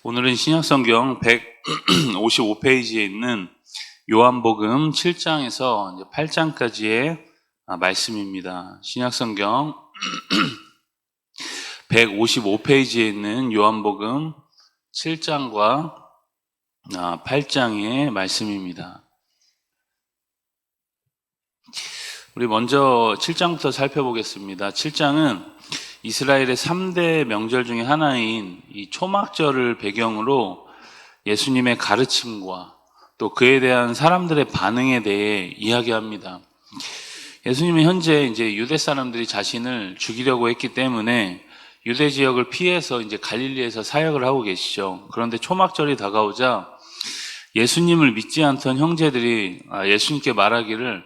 오늘은 신약성경 155페이지에 있는 요한복음 7장에서 이제 8장까지의 말씀입니다. 신약성경 155페이지에 있는 요한복음 7장과 8장의 말씀입니다. 우리 먼저 7장부터 살펴보겠습니다. 7장은 이스라엘의 3대 명절 중에 하나인 이 초막절을 배경으로 예수님의 가르침과 또 그에 대한 사람들의 반응에 대해 이야기합니다. 예수님은 현재 이제 유대 사람들이 자신을 죽이려고 했기 때문에 유대 지역을 피해서 이제 갈릴리에서 사역을 하고 계시죠. 그런데 초막절이 다가오자 예수님을 믿지 않던 형제들이 예수님께 말하기를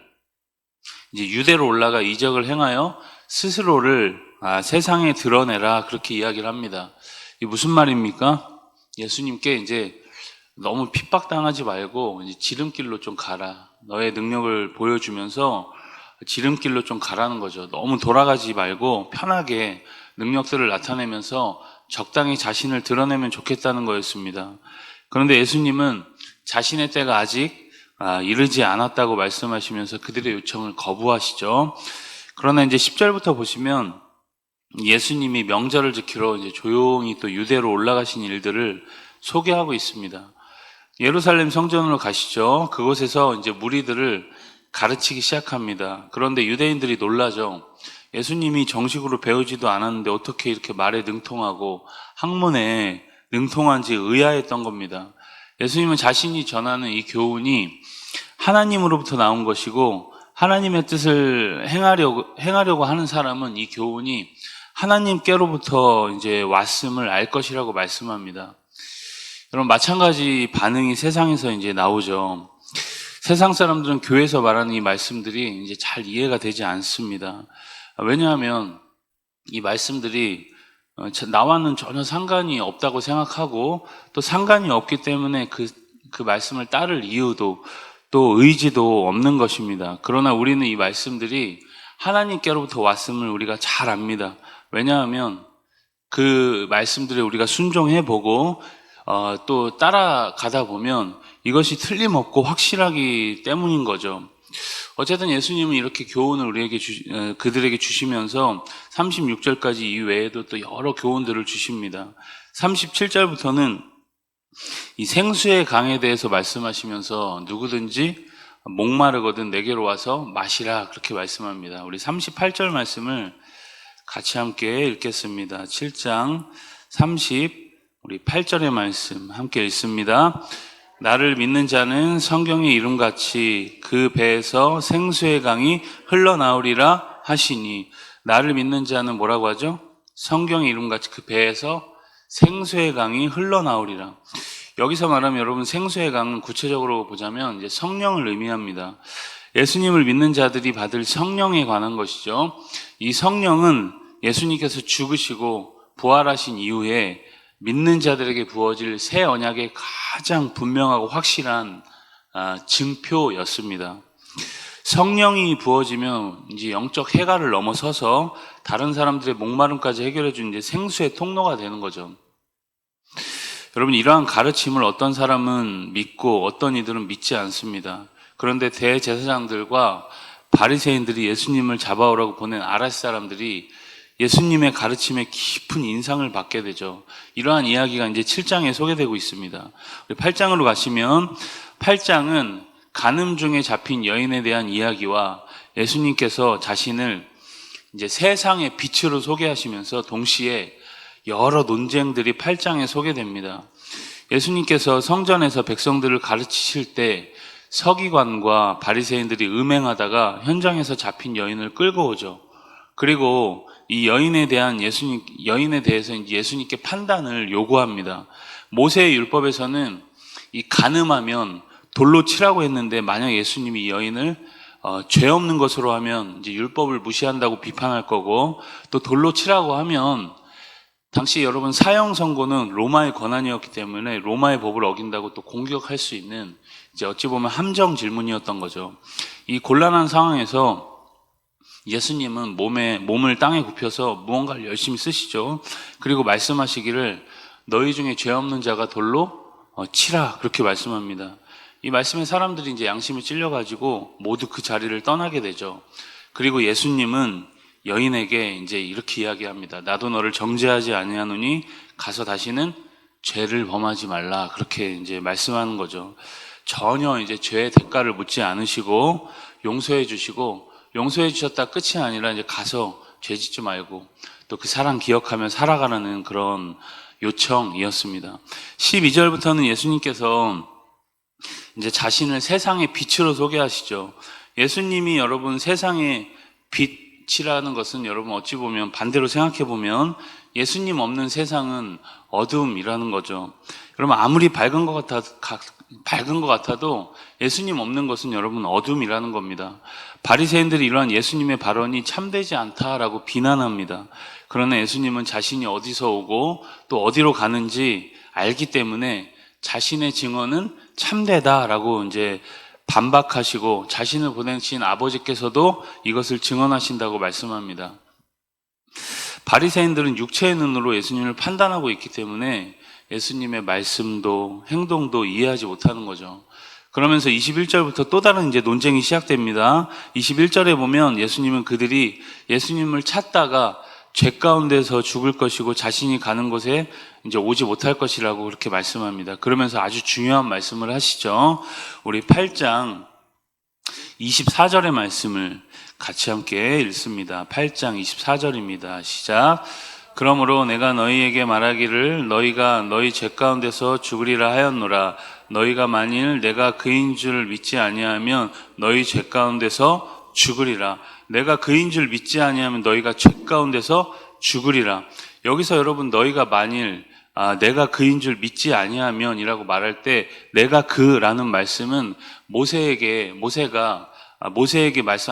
이제 유대로 올라가 이적을 행하여 스스로를 세상에 드러내라, 그렇게 이야기를 합니다. 이게 무슨 말입니까? 예수님께 이제 너무 핍박당하지 말고 이제 지름길로 좀 가라. 너의 능력을 보여주면서 지름길로 좀 가라는 거죠. 너무 돌아가지 말고 편하게 능력들을 나타내면서 적당히 자신을 드러내면 좋겠다는 거였습니다. 그런데 예수님은 자신의 때가 아직 이르지 않았다고 말씀하시면서 그들의 요청을 거부하시죠. 그러나 이제 10절부터 보시면 예수님이 명절을 지키러 이제 조용히 또 유대로 올라가신 일들을 소개하고 있습니다. 예루살렘 성전으로 가시죠. 그곳에서 이제 무리들을 가르치기 시작합니다. 그런데 유대인들이 놀라죠. 예수님이 정식으로 배우지도 않았는데 어떻게 이렇게 말에 능통하고 학문에 능통한지 의아했던 겁니다. 예수님은 자신이 전하는 이 교훈이 하나님으로부터 나온 것이고 하나님의 뜻을 행하려고 하는 사람은 이 교훈이 하나님께로부터 이제 왔음을 알 것이라고 말씀합니다. 여러분, 마찬가지 반응이 세상에서 이제 나오죠. 세상 사람들은 교회에서 말하는 이 말씀들이 이제 잘 이해가 되지 않습니다. 왜냐하면 이 말씀들이 나와는 전혀 상관이 없다고 생각하고 또 상관이 없기 때문에 그 말씀을 따를 이유도 또 의지도 없는 것입니다. 그러나 우리는 이 말씀들이 하나님께로부터 왔음을 우리가 잘 압니다. 왜냐하면 그 말씀들에 우리가 순종해보고 또 따라가다 보면 이것이 틀림없고 확실하기 때문인 거죠. 어쨌든 예수님은 이렇게 교훈을 그들에게 주시면서 36절까지 이외에도 또 여러 교훈들을 주십니다. 37절부터는 이 생수의 강에 대해서 말씀하시면서 누구든지 목마르거든 내게로 와서 마시라, 그렇게 말씀합니다. 우리 38절 말씀을 같이 함께 읽겠습니다. 7장 우리 8절의 말씀 함께 읽습니다. 나를 믿는 자는 성경의 이름같이 그 배에서 생수의 강이 흘러나오리라 하시니, 나를 믿는 자는 뭐라고 하죠? 성경의 이름같이 그 배에서 생수의 강이 흘러나오리라. 여기서 말하면 여러분, 생수의 강은 구체적으로 보자면 이제 성령을 의미합니다. 예수님을 믿는 자들이 받을 성령에 관한 것이죠. 이 성령은 예수님께서 죽으시고 부활하신 이후에 믿는 자들에게 부어질 새 언약의 가장 분명하고 확실한 증표였습니다. 성령이 부어지면 이제 영적 해가를 넘어서서 다른 사람들의 목마름까지 해결해 주는 이제 생수의 통로가 되는 거죠. 여러분, 이러한 가르침을 어떤 사람은 믿고 어떤 이들은 믿지 않습니다. 그런데 대제사장들과 바리새인들이 예수님을 잡아오라고 보낸 아라시 사람들이 예수님의 가르침에 깊은 인상을 받게 되죠. 이러한 이야기가 이제 7장에 소개되고 있습니다. 8장으로 가시면 8장은 간음 중에 잡힌 여인에 대한 이야기와 예수님께서 자신을 이제 세상의 빛으로 소개하시면서 동시에 여러 논쟁들이 8장에 소개됩니다. 예수님께서 성전에서 백성들을 가르치실 때 서기관과 바리새인들이 음행하다가 현장에서 잡힌 여인을 끌고 오죠. 그리고 이 여인에 대해서 예수님께 판단을 요구합니다. 모세의 율법에서는 이 간음하면 돌로 치라고 했는데 만약 예수님이 이 여인을 죄 없는 것으로 하면 이제 율법을 무시한다고 비판할 거고, 또 돌로 치라고 하면 당시 여러분 사형 선고는 로마의 권한이었기 때문에 로마의 법을 어긴다고 또 공격할 수 있는 이제 어찌 보면 함정 질문이었던 거죠. 이 곤란한 상황에서 예수님은 몸을 땅에 굽혀서 무언가를 열심히 쓰시죠. 그리고 말씀하시기를 너희 중에 죄 없는 자가 돌로 치라 그렇게 말씀합니다. 이 말씀에 사람들이 이제 양심이 찔려가지고 모두 그 자리를 떠나게 되죠. 그리고 예수님은 여인에게 이제 이렇게 이야기합니다. 나도 너를 정죄하지 아니하노니 가서 다시는 죄를 범하지 말라 그렇게 이제 말씀하는 거죠. 전혀 이제 죄의 대가를 묻지 않으시고 용서해 주시고 용서해 주셨다 끝이 아니라 이제 가서 죄 짓지 말고 또 그 사랑 기억하며 살아가라는 그런 요청이었습니다. 12절부터는 예수님께서 이제 자신을 세상의 빛으로 소개하시죠. 예수님이 여러분 세상의 빛이라는 것은 여러분 어찌 보면 반대로 생각해 보면 예수님 없는 세상은 어둠이라는 거죠. 여러분 아무리 밝은 것 같아도 예수님 없는 것은 여러분 어둠이라는 겁니다. 바리새인들이 이러한 예수님의 발언이 참되지 않다라고 비난합니다. 그러나 예수님은 자신이 어디서 오고 또 어디로 가는지 알기 때문에 자신의 증언은 참되다라고 이제 반박하시고 자신을 보내신 아버지께서도 이것을 증언하신다고 말씀합니다. 바리새인들은 육체의 눈으로 예수님을 판단하고 있기 때문에 예수님의 말씀도 행동도 이해하지 못하는 거죠. 그러면서 21절부터 또 다른 이제 논쟁이 시작됩니다. 21절에 보면 예수님은 그들이 예수님을 찾다가 죄 가운데서 죽을 것이고 자신이 가는 곳에 이제 오지 못할 것이라고 그렇게 말씀합니다. 그러면서 아주 중요한 말씀을 하시죠. 우리 8장 24절의 말씀을 같이 함께 읽습니다. 8장 24절입니다. 시작. 그러므로 내가 너희에게 말하기를 너희가 너희 죄 가운데서 죽으리라 하였노라. 너희가 만일 내가 그인 줄 믿지 아니하면 너희 죄 가운데서 죽으리라. 내가 그인 줄 믿지 아니하면 너희가 죄 가운데서 죽으리라. 여기서 여러분 너희가 만일 내가 그인 줄 믿지 아니하면 이라고 말할 때 내가 그라는 말씀은 모세가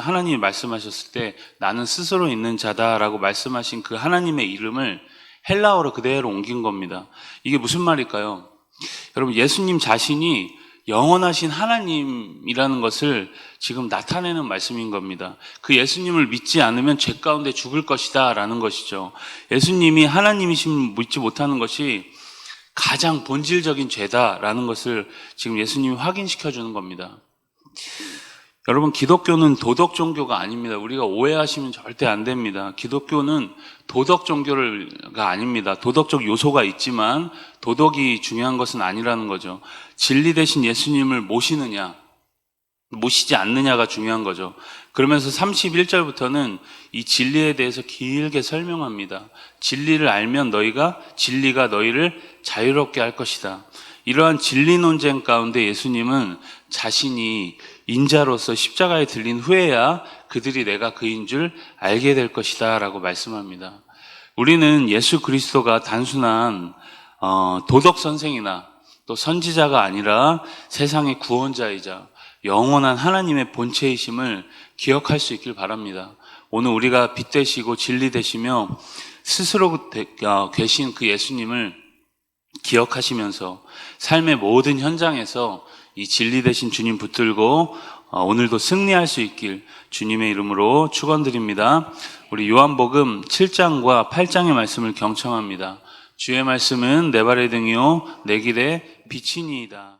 하나님이 말씀하셨을 때 나는 스스로 있는 자다라고 말씀하신 그 하나님의 이름을 헬라어로 그대로 옮긴 겁니다. 이게 무슨 말일까요? 여러분 예수님 자신이 영원하신 하나님이라는 것을 지금 나타내는 말씀인 겁니다. 그 예수님을 믿지 않으면 죄 가운데 죽을 것이다 라는 것이죠. 예수님이 하나님이심을 믿지 못하는 것이 가장 본질적인 죄다라는 것을 지금 예수님이 확인시켜 주는 겁니다. 여러분 기독교는 도덕 종교가 아닙니다. 우리가 오해하시면 절대 안 됩니다. 기독교는 도덕 종교가 아닙니다. 도덕적 요소가 있지만 도덕이 중요한 것은 아니라는 거죠. 진리 대신 예수님을 모시지 않느냐가 중요한 거죠. 그러면서 31절부터는 이 진리에 대해서 길게 설명합니다. 진리를 알면 진리가 너희를 자유롭게 할 것이다. 이러한 진리 논쟁 가운데 예수님은 자신이 인자로서 십자가에 들린 후에야 그들이 내가 그인 줄 알게 될 것이다 라고 말씀합니다. 우리는 예수 그리스도가 단순한 도덕 선생이나 또 선지자가 아니라 세상의 구원자이자 영원한 하나님의 본체이심을 기억할 수 있길 바랍니다. 오늘 우리가 빛 되시고 진리 되시며 스스로 계신 그 예수님을 기억하시면서 삶의 모든 현장에서 이 진리 되신 주님 붙들고 오늘도 승리할 수 있길 주님의 이름으로 축원드립니다. 우리 요한복음 7장과 8장의 말씀을 경청합니다. 주의 말씀은 내 발의 등이요 내 길의 빛이니이다.